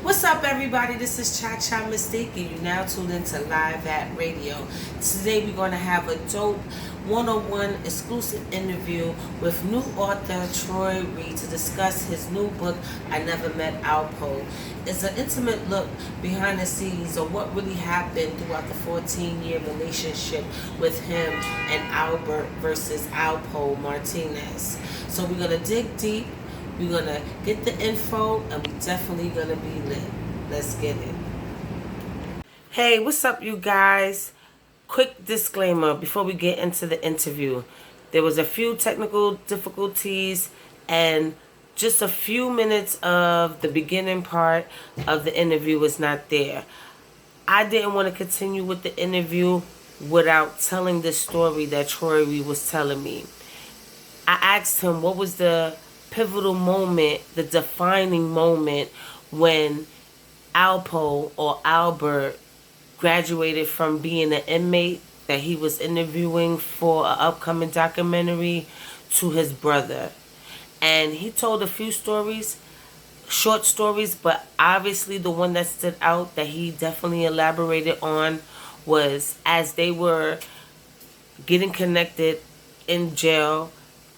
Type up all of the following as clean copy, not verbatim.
What's up, everybody? This is Cha Cha Mystique, and you now tune into Live at Radio. Today, we're going to have a dope 101 exclusive interview with new author Troy Reed to discuss his new book, Inevermetalpo. It's an intimate look behind the scenes of what really happened throughout the 14-year relationship with him and Albert versus Alpo Martinez. So we're going to dig deep. We're going to get the info, and we're definitely going to be lit. Let's get it. Hey, what's up, you guys? Quick disclaimer before we get into the interview. There was a few technical difficulties, and just a few minutes of the beginning part of the interview was not there. I didn't want to continue with the interview without telling the story that Troy Reed was telling me. I asked him what was the pivotal moment, the defining moment when Alpo or Albert graduated from being an inmate that he was interviewing for an upcoming documentary to his brother. And he told a few stories, short stories, but obviously the one that stood out that he definitely elaborated on was as they were getting connected in jail,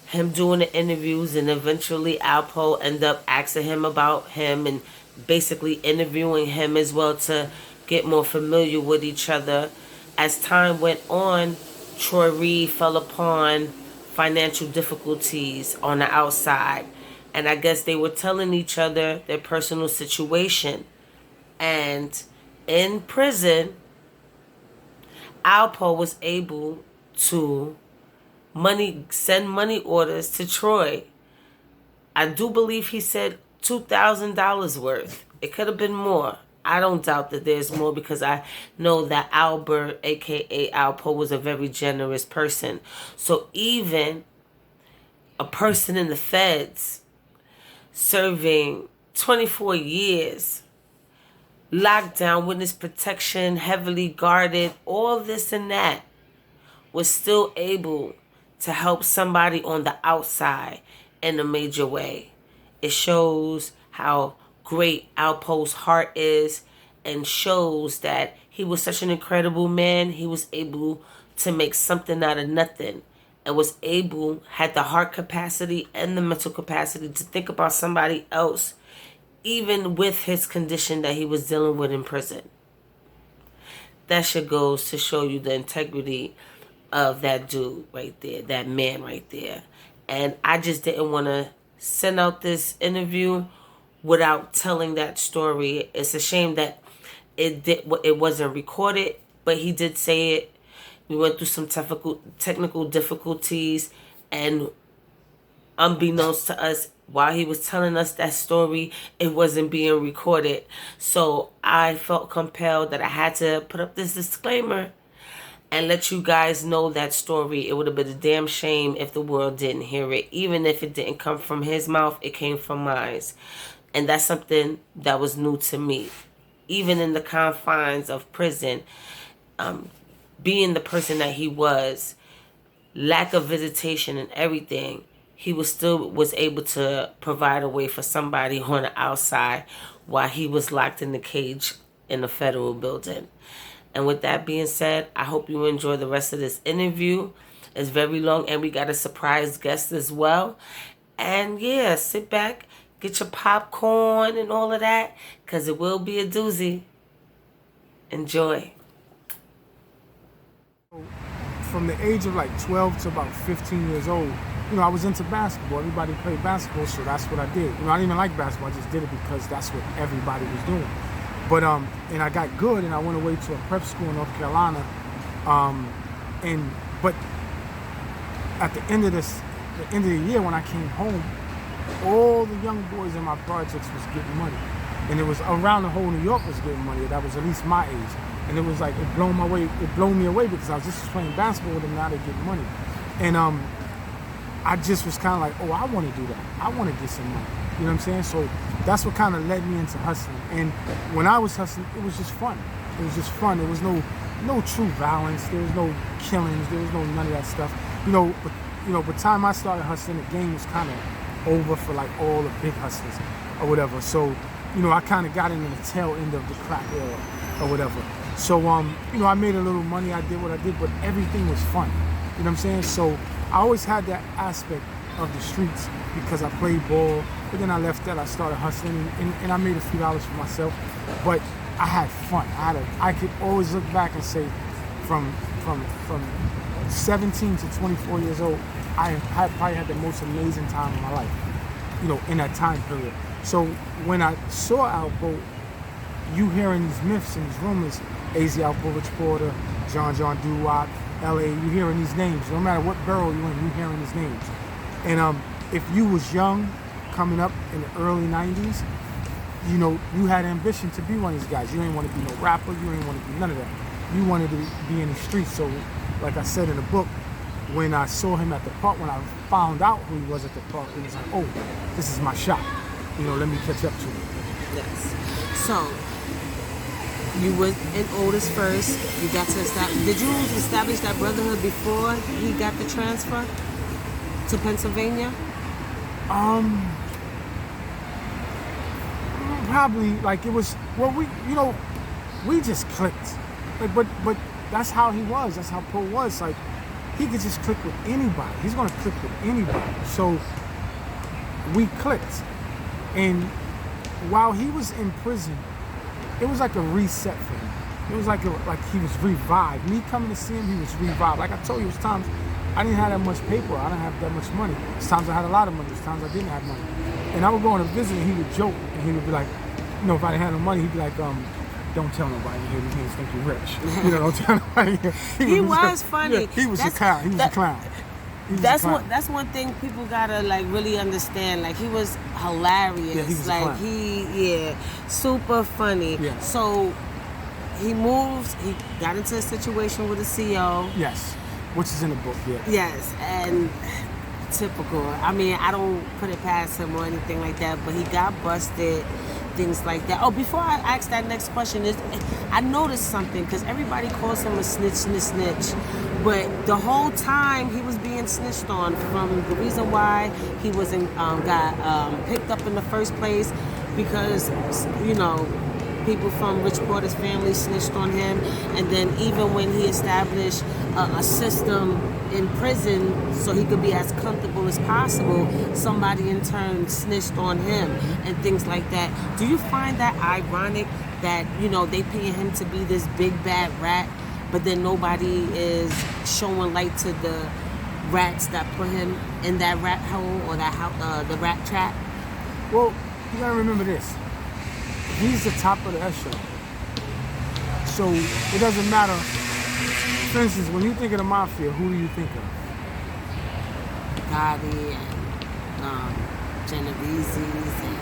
him doing the interviews, and eventually Alpo ended up asking him about him and basically interviewing him as well to get more familiar with each other. As time went on, Troy Reed fell upon financial difficulties on the outside, and I guess they were telling each other their personal situation. And in prison, Alpo was able to send money orders to Troy. I do believe he said $2,000 worth. It could have been more. I don't doubt that there's more because I know that Albert, aka Alpo, was a very generous person. So even a person in the feds serving 24 years, lockdown, witness protection, heavily guarded, all this and that, was still able to help somebody on the outside in a major way. It shows how great Alpo's heart is and shows that he was such an incredible man. He was able to make something out of nothing and had the heart capacity and the mental capacity to think about somebody else, even with his condition that he was dealing with in prison. That shit goes to show you the integrity of that dude right there, that man right there. And I just didn't want to send out this interview without telling that story. It's a shame that it wasn't recorded, but he did say it. We went through some technical difficulties, and unbeknownst to us, while he was telling us that story, it wasn't being recorded. So I felt compelled that I had to put up this disclaimer and let you guys know that story. It would have been a damn shame if the world didn't hear it. Even if it didn't come from his mouth, it came from mine. And that's something that was new to me. Even in the confines of prison, being the person that he was, lack of visitation and everything, he was able to provide a way for somebody on the outside while he was locked in the cage in the federal building. And with that being said, I hope you enjoy the rest of this interview. It's very long, and we got a surprise guest as well. And yeah, sit back, get your popcorn and all of that, because it will be a doozy. Enjoy. From the age of like 12 to about 15 years old, I was into basketball. Everybody played basketball, so that's what I did. I didn't even like basketball. I just did it because that's what everybody was doing. But and I got good, and I went away to a prep school in North Carolina. But at the end of the year, when I came home, all the young boys in my projects was getting money, and it was around the whole New York was getting money. That was at least my age, and it was like it blew me away because I was just playing basketball with them. Now they're getting money, and I just was kind of like, oh, I want to do that. I want to get some money. You know what I'm saying? So that's what kind of led me into hustling. And when I was hustling, it was just fun. It was just fun. There was no true violence. There was no killings. There was none of that stuff. But by the time I started hustling, the game was kind of over for like all the big hustlers or whatever. So I kind of got into the tail end of the crack era or whatever. So, I made a little money. I did what I did, but everything was fun. You know what I'm saying? So I always had that aspect of the streets because I played ball. But then I left that. I started hustling, and I made a few dollars for myself. But I had fun. I could always look back and say, from 17 to 24 years old, I probably had the most amazing time of my life. In that time period. So when I saw Alpo, you hearing these myths and these rumors, AZ Alpo, Rich Porter, John Doo-Wop, LA, you hearing these names. No matter what borough you're in, you hearing these names. And if you was young, coming up in the early 90s, you had ambition to be one of these guys. You didn't want to be no rapper, you didn't want to be none of that. You wanted to be in the streets. So like I said in the book, when I saw him at the park, when I found out who he was at the park, it was like, oh, this is my shot. Let me catch up to him. Yes. So, you were in Otis first. You got to establish. Did you establish that brotherhood before he got the transfer to Pennsylvania? Probably like it was. Well, we just clicked. But that's how he was. That's how Poe was. Like, he could just click with anybody. He's gonna click with anybody. So we clicked. And while he was in prison, it was like a reset for him. It was like he was revived. Me coming to see him, he was revived. Like I told you, it was times I didn't have that much paper. I didn't have that much money. There's times I had a lot of money. There's times I didn't have money. And I would go on a visit and he would joke and he would be like, if I didn't have no money, he'd be like, don't tell nobody here. These niggas think you're rich. Don't tell nobody here. He was funny. Yeah, he was a clown. He was a clown. That's one thing people gotta like really understand. Like, he was hilarious. Yeah, he was like a clown. Super funny. Yeah. So he moved. He got into a situation with a CO. Yes, which is in the book. Yeah. Yes, and typical. I mean, I don't put it past him or anything like that, but he got busted. Things like that. Oh, before I ask that next question, I noticed something because everybody calls him a snitch, but the whole time he was being snitched on. From the reason why he wasn't got picked up in the first place, because people from Rich Porter's family snitched on him, and then even when he established a system in prison so he could be as comfortable as possible, somebody in turn snitched on him and things like that. Do you find that ironic that they paying him to be this big bad rat, but then nobody is showing light to the rats that put him in that rat hole or that the rat trap? Well, you gotta remember this. He's the top of the echelon. So it doesn't matter. For instance, when you think of the mafia, who do you think of? Gotti and Genovese's and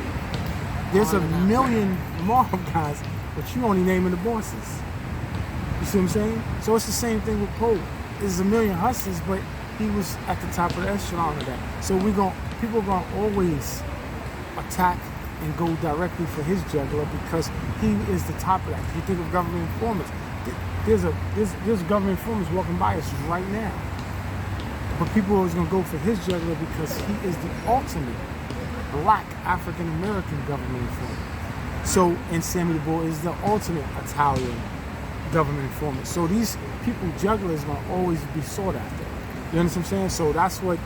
there's a million mob guys, but you only naming the bosses. You see what I'm saying? So it's the same thing with Poe. There's a million hustlers, but he was at the top of the echelon of that. So people are gonna always attack and go directly for his jugular because he is the top of that. If you think of government informants, there's government informants walking by us right now. But people are always gonna go for his jugular because he is the ultimate black African American government informant. So, and Sammy the Bull is the ultimate Italian government informant. So these people jugglers gonna always be sought after. You understand what I'm saying? So that's what,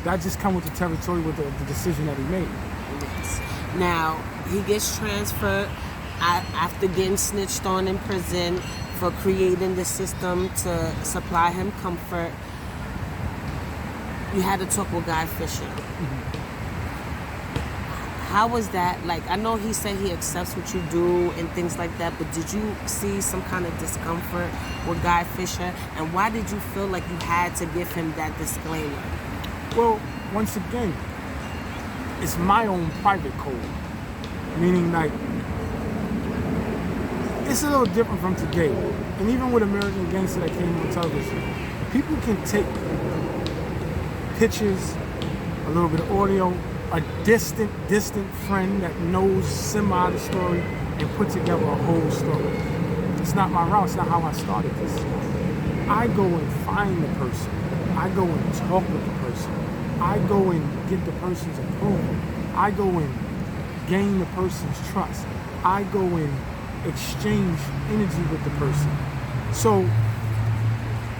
that just come with the territory with the decision that he made. Yes. Now, he gets transferred after getting snitched on in prison for creating the system to supply him comfort. You had to talk with Guy Fisher. Mm-hmm. How was that? Like, I know he said he accepts what you do and things like that, but did you see some kind of discomfort with Guy Fisher? And why did you feel like you had to give him that disclaimer? Well, once again, it's my own private code. Meaning, like, it's a little different from today. And even with American Gangster that came on television, people can take pictures, a little bit of audio, a distant friend that knows semi the story, and put together a whole story. It's not my route. It's not how I started this. I go and find the person. I go and talk with the person. I go and get the person's approval. I go and gain the person's trust. I go in, exchange energy with the person. So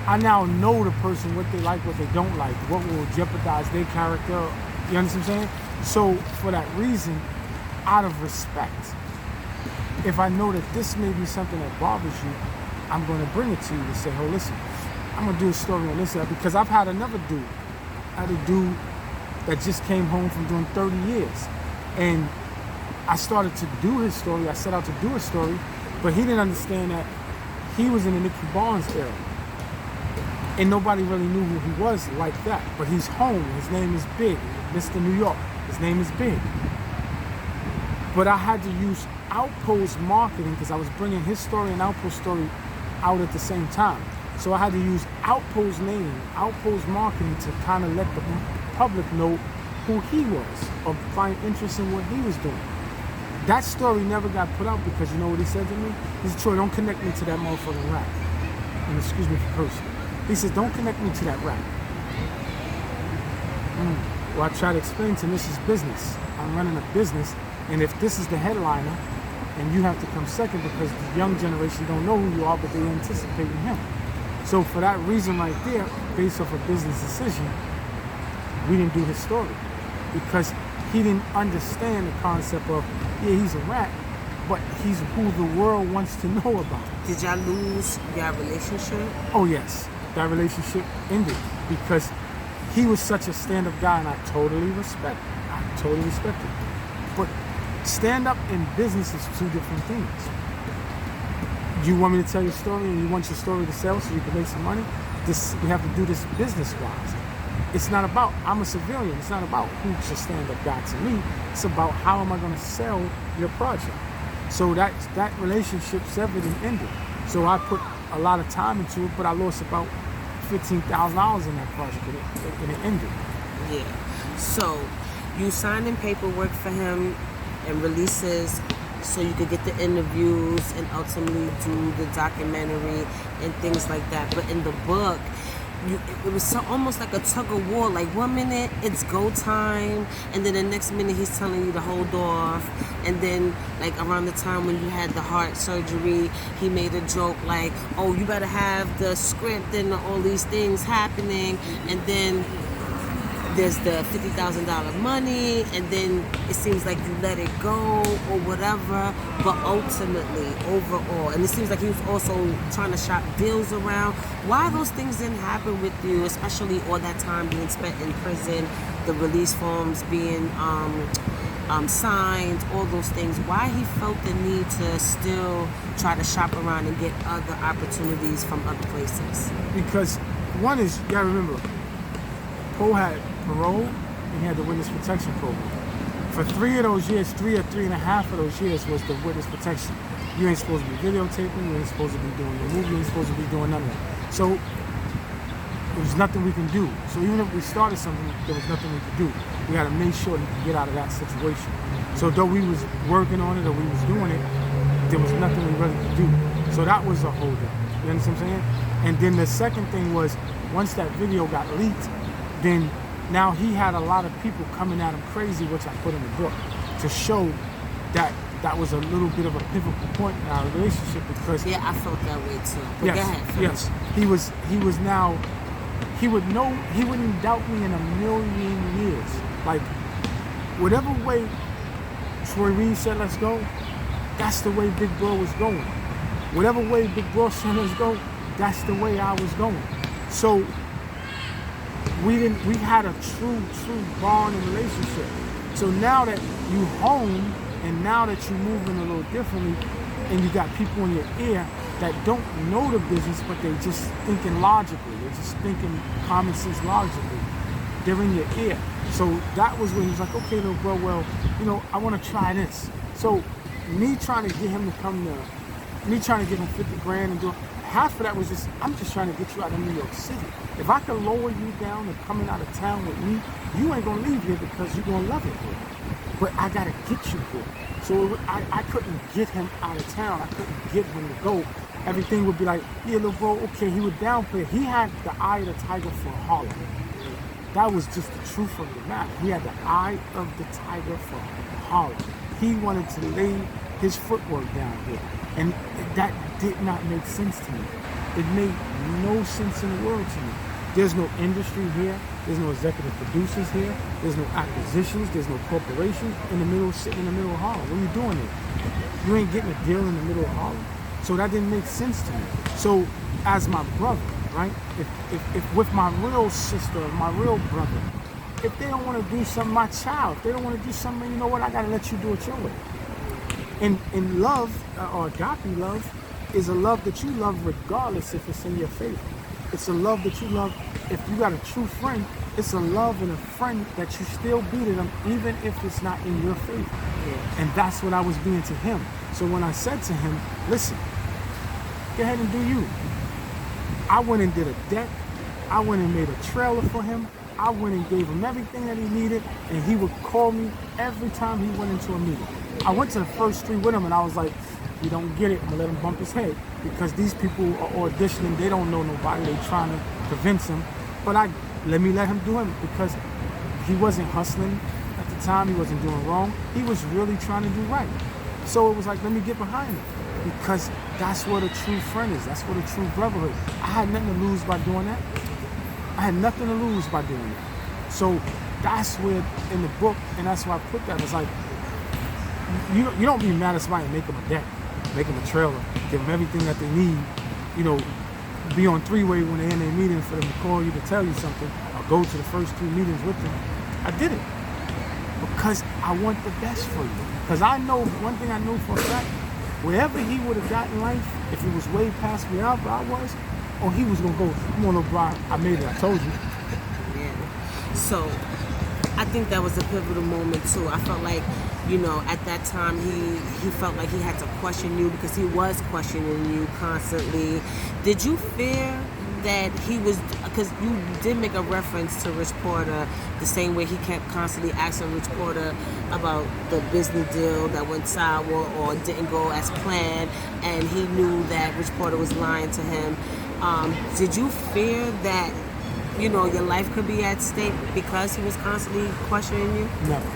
I now know the person, what they like, what they don't like, what will jeopardize their character. You understand what I'm saying? So for that reason, out of respect, if I know that this may be something that bothers you, I'm going to bring it to you to say, oh, listen, I'm going to do a story on this, because I've had another dude. I had a dude that just came home from doing 30 years. And I started to do his story. I set out to do a story, but he didn't understand that he was in the Nicky Barnes era. And nobody really knew who he was like that. But he's home. His name is Big. Mr. New York. His name is Big. But I had to use Alpo's marketing because I was bringing his story and Alpo's story out at the same time. So I had to use Alpo's name, Alpo's marketing to kind of let the public know who he was or find interest in what he was doing. That story never got put out because you know what he said to me? He said, Troy, don't connect me to that motherfucking rap. And excuse me for cursing. He says, don't connect me to that rap. Well, I try to explain to him, this is business. I'm running a business, and if this is the headliner, and you have to come second because the young generation don't know who you are, but they're anticipating him. So for that reason right there, based off a business decision, we didn't do his story because he didn't understand the concept of, yeah, he's a rat, but he's who the world wants to know about. Did y'all lose your relationship? Oh yes, that relationship ended because he was such a stand-up guy, and I totally respect it. But stand-up and business is two different things. You want me to tell your story and you want your story to sell so you can make some money? We have to do this business-wise. It's not about, I'm a civilian, it's not about who's a stand-up guy to me. It's about how am I going to sell your project. So that relationship severed and ended. So I put a lot of time into it, but I lost about $15,000 in that project and it ended. Yeah. So you signing paperwork for him and releases so you could get the interviews and ultimately do the documentary and things like that. But in the book, it was almost like a tug of war. Like 1 minute it's go time, and then the next minute he's telling you to hold off. And then like around the time when you had the heart surgery, he made a joke like, oh, you better have the script and all these things happening. And then there's the $50,000 money, and then it seems like you let it go or whatever. But ultimately, overall, and it seems like he was also trying to shop deals around. Why those things didn't happen with you, especially all that time being spent in prison, the release forms being signed, all those things. Why he felt the need to still try to shop around and get other opportunities from other places? Because one is, you gotta remember, Poe had parole and he had the witness protection program. For 3 of those years, 3 or 3.5 of those years was the witness protection. You ain't supposed to be videotaping, you ain't supposed to be doing the movie, you ain't supposed to be doing none of that. So there's nothing we can do. So even if we started something, there was nothing we could do. We had to make sure he could get out of that situation. So though we was working on it or we was doing it, there was nothing we really could do. So that was a hold up. You understand what I'm saying? And then the second thing was, once that video got leaked, then now he had a lot of people coming at him crazy, which I put in the book, to show that that was a little bit of a pivotal point in our relationship because... Yeah, I felt that way too. But yes, go ahead, yes. He was now... He wouldn't doubt me in a million years. Like, whatever way Troy Reed said let's go, that's the way Big Bro was going. Whatever way Big Bro said let's go, that's the way I was going. So we had a true bond and relationship. So now that you home and now that you're moving a little differently and you got people in your ear that don't know the business, but they just thinking logically. They're just thinking common sense logically. They're in your ear. So that was when he was like, okay, little bro, well, I want to try this. So me trying to get him to come to, me trying to give him 50 grand and do half of that was just, I'm just trying to get you out of New York City. If I could lower you down and coming out of town with me, you ain't gonna leave here because you're gonna love it here. But I gotta get you here. So I couldn't get him out of town. I couldn't get him to go. Everything would be like, yeah, little bro, okay, he would downplay it. He had the eye of the tiger for Harlem. That was just the truth of the matter. He had the eye of the tiger for Harlem. he wanted to lay his footwork down here. And that did not make sense to me. It made no sense in the world to me. There's no industry here. There's no executive producers here. There's no acquisitions. There's no corporations in the middle, sitting in the middle of Harlem. What are you doing there? You ain't getting a deal in the middle of Harlem. So that didn't make sense to me. So as my brother, right? If with my real sister, my real brother, if they don't want to do something, my child, if they don't want to do something, you know what? I got to let you do it your way. And love, or agape love, is a love that you love regardless if it's in your faith. It's a love that you love. If you got a true friend, it's a love and a friend that you still be to them, even if it's not in your faith. Yeah. And that's what I was being to him. So when I said to him, listen, go ahead and do you. I went and did a deck. I went and made a trailer for him. I went and gave him everything that he needed, and he would call me every time he went into a meeting. I went to the first three with him, and I was like, you don't get it, I'm gonna let him bump his head, because these people are auditioning, they don't know nobody, they trying to convince him. But let him do him, because he wasn't hustling at the time, he wasn't doing wrong, he was really trying to do right. So it was like, let me get behind him, because that's what a true friend is, that's what a true brotherhood. I had nothing to lose by doing that. I had nothing to lose by doing that. So that's where in the book, and that's why I put that, it's like, you don't be mad at somebody and make them a deck, make them a trailer, give them everything that they need, you know, be on three-way when they're in their meeting for them to call you to tell you something, or go to the first 3 meetings with them. I did it because I want the best for you. Because I know, one thing I know for a fact, wherever he would have gotten in life, if it was way past where I was, he was going to go, come on, O'Brien, I made it, I told you. Yeah. So, I think that was a pivotal moment too. I felt like, you know, at that time he felt like he had to question you, because he was questioning you constantly. Did you fear that he was, because you did make a reference to Rich Porter, the same way he kept constantly asking Rich Porter about the business deal that went sour or didn't go as planned, and he knew that Rich Porter was lying to him. Did you fear that, you know, your life could be at stake because he was constantly questioning you? Never.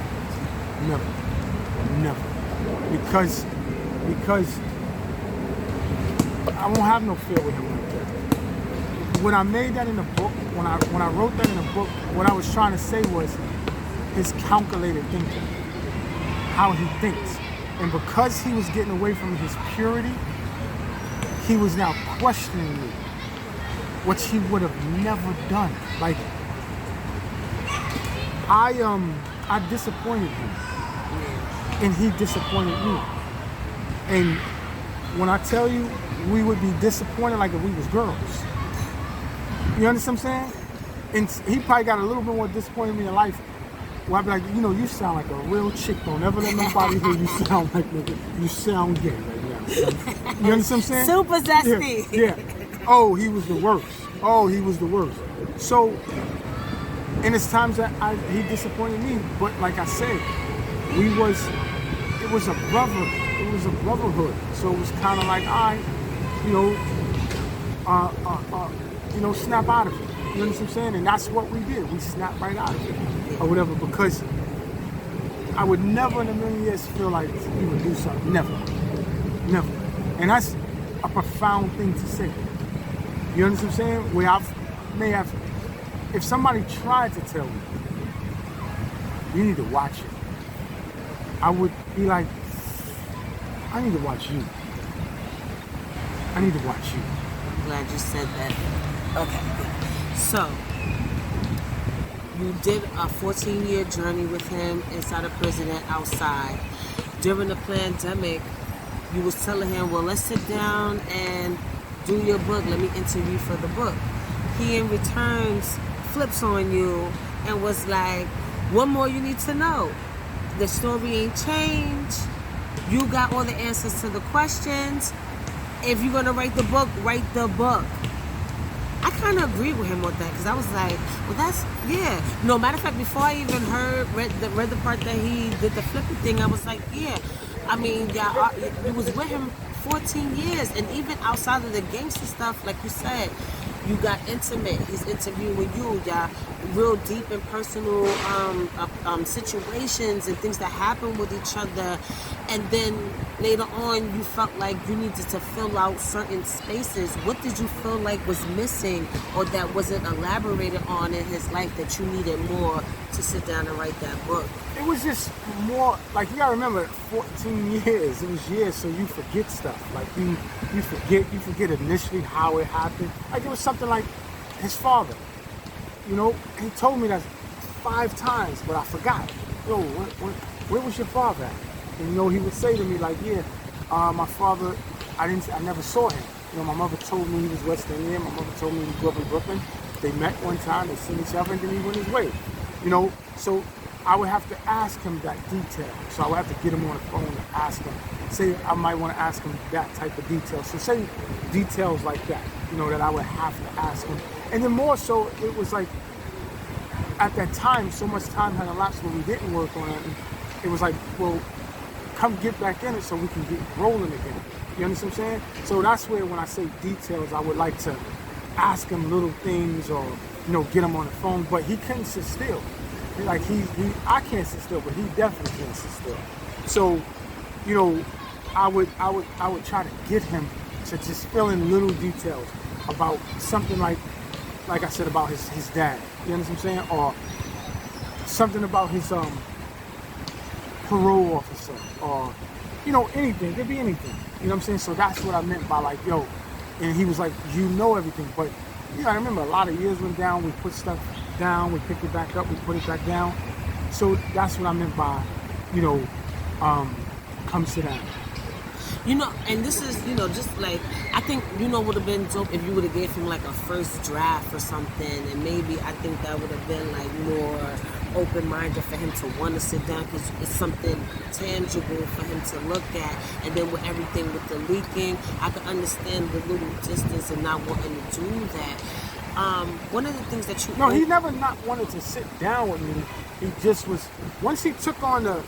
Because I won't have no fear with him like that. When I made that in the book, when I wrote that in the book, what I was trying to say was his calculated thinking, how he thinks. And because he was getting away from his purity, he was now questioning me, which he would have never done. Like, I disappointed him, and he disappointed me. And when I tell you, we would be disappointed like if we was girls. You understand what I'm saying? And he probably got a little bit more disappointed in me in life. Well, I'd be like, you know, you sound like a real chick. Don't ever let nobody hear you sound like nigga. You sound gay right now. So, you understand what I'm saying? Super zesty. Yeah. Oh, he was the worst. So, and it's times that he disappointed me. But like I said, it was a brotherhood. So it was kind of like, all right, you know, snap out of it. You understand what I'm saying? And that's what we did. We snapped right out of it, or whatever. Because I would never in a million years feel like he would do something. Never. And that's a profound thing to say. You understand what I'm saying? Where I may have, if somebody tried to tell me, you need to watch it, I would be like, I need to watch you. I'm glad you said that. Okay, good. So, you did a 14-year journey with him inside of prison and outside. During the pandemic, you was telling him, well, let's sit down and do your book. Let me interview for the book. He, in returns, flips on you and was like, what more you need to know? The story ain't changed. You got all the answers to the questions. If you're going to write the book, write the book. I kind of agreed with him with that, because I was like, well, that's, yeah. No, matter of fact, before I even read the part that he did the flipping thing, I was like, yeah. I mean, you was with him 14 years, and even outside of the gangster stuff, like you said, You got intimate. He's interviewing you. Y'all real deep and personal situations and things that happen with each other. And then later on, you felt like you needed to fill out certain spaces. What did you feel like was missing or that wasn't elaborated on in his life that you needed more to sit down and write that book? It was just more, like, you gotta remember, 14 years, it was years, so you forget stuff. Like, you forget initially how it happened. Like, it was something like his father, you know, he told me that 5 times, but I forgot. Yo, where was your father at? And, you know, he would say to me, like, yeah, my father, I never saw him. You know, my mother told me he was West Indian, my mother told me he grew up in Brooklyn. They met one time, they seen each other, and then he went his way. You know, so I would have to ask him that detail. So I would have to get him on the phone and ask him. Say I might want to ask him that type of detail. So say details like that, you know, that I would have to ask him. And then more so, it was like, at that time, so much time had elapsed when we didn't work on it. And it was like, well, come get back in it so we can get rolling again. You understand what I'm saying? So that's where when I say details, I would like to ask him little things or, you know, get him on the phone. But he couldn't sit still. Like I can't sit still, but he definitely can't sit still. So, you know, I would try to get him to just fill in little details about something like I said about his dad. You understand what I'm saying? Or something about his parole officer, or, you know, anything. It could be anything. You know what I'm saying? So that's what I meant by, like, yo. And he was like, you know everything, but you gotta remember, a lot of years went down. We put stuff down, we picked it back up, we put it back down. So that's what I meant by, you know, come sit down. You know, and this is, you know, just like, I think, you know, would have been dope if you would have gave him like a first draft or something, and maybe I think that would have been like more open-minded for him to want to sit down, because it's something tangible for him to look at. And then with everything with the leaking, I could understand the little distance and not wanting to do that. One of the things that you... No, he never not wanted to sit down with me. He just was... Once he took on the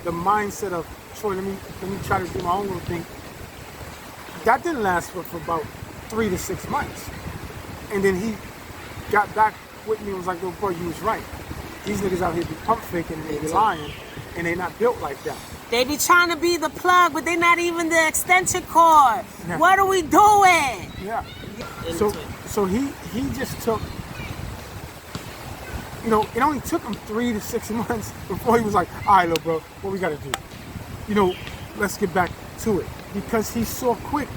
mindset of, Troy, let me try to do my own little thing, that didn't last for about 3 to 6 months. And then he got back with me and was like, "Oh, bro, you was right. These niggas out here be pump faking and they be lying, and they not built like that. They be trying to be the plug, but they not even the extension cord. Yeah. What are we doing?" Yeah. So he just took, you know, it only took him 3 to 6 months before he was like, "All right, little bro, what we gotta do? You know, let's get back to it." Because he saw quick,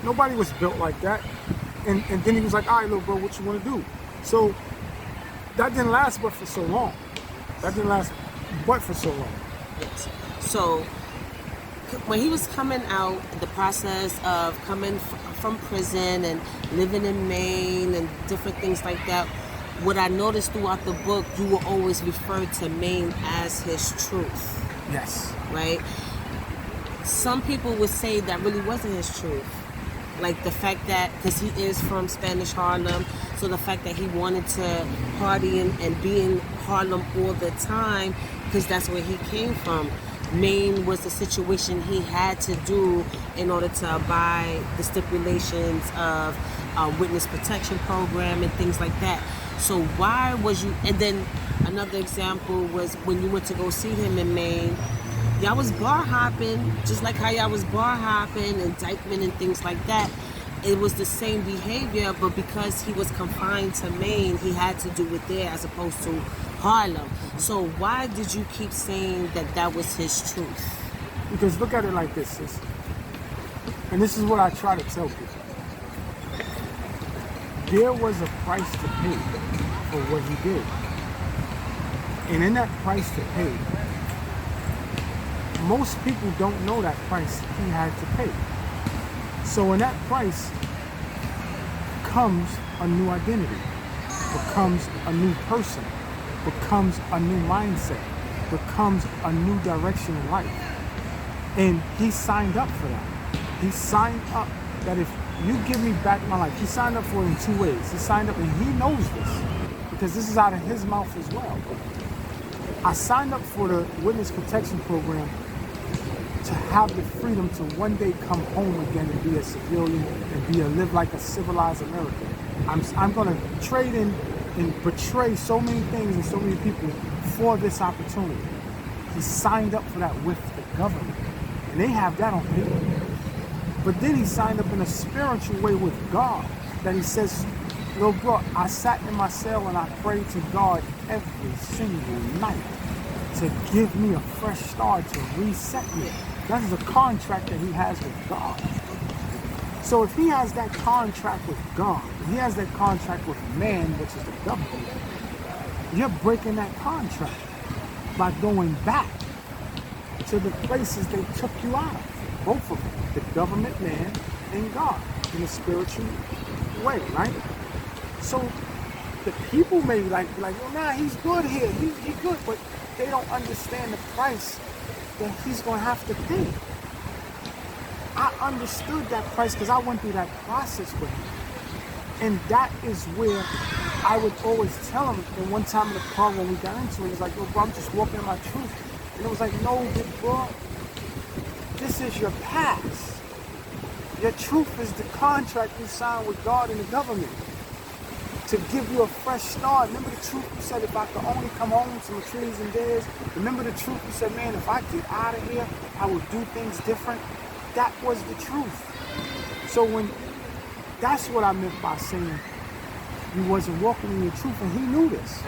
nobody was built like that. And then he was like, "All right, little bro, what you want to do?" So that didn't last but for so long. Yes. So when he was coming out, the process of coming from prison and living in Maine and different things like that, what I noticed throughout the book, you will always refer to Maine as his truth. Yes. Right? Some people would say that really wasn't his truth. Like the fact that, because he is from Spanish Harlem, so the fact that he wanted to party and be in Harlem all the time, because that's where he came from. Maine was the situation he had to do in order to abide the stipulations of witness protection program and things like that. So why was you, and then another example was when you went to go see him in Maine, y'all was bar hopping, just like how y'all was bar hopping and Dykeman and things like that. It was the same behavior, but because he was confined to Maine, he had to do it there as opposed to Harlem. So why did you keep saying that that was his truth? Because look at it like this, sis. And this is what I try to tell people. There was a price to pay for what he did. And in that price to pay, most people don't know that price he had to pay. So in that price comes a new identity, becomes a new person, becomes a new mindset, becomes a new direction in life. And he signed up for that. He signed up that if you give me back my life, he signed up for it in 2 ways. He signed up, and he knows this, because this is out of his mouth as well. I signed up for the witness protection program to have the freedom to one day come home again and be a civilian and live like a civilized American. I'm going to trade in and betray so many things and so many people for this opportunity. He signed up for that with the government. And they have that on paper. But then he signed up in a spiritual way with God. That he says, little bro, I sat in my cell and I prayed to God every single night to give me a fresh start, to reset me. That is a contract that he has with God. So if he has that contract with God, if he has that contract with man, which is the government, you're breaking that contract by going back to the places they took you out of. Both of them, the government, man, and God, in a spiritual way, right? So the people may be like, oh, nah, he's good here, he's good, but they don't understand the price that he's going to have to pay. I understood that price because I went through that process with him. And that is where I would always tell him. And one time in the car when we got into it, he's like, yo, bro, I'm just walking in my truth. And it was like, no, big bro, this is your past. Your truth is the contract you signed with God and the government to give you a fresh start. Remember the truth you said, if I could only come home to my trees and days. Remember the truth you said, man, if I get out of here, I would do things different. That was the truth. So that's what I meant by saying you wasn't walking in your truth, and he knew this.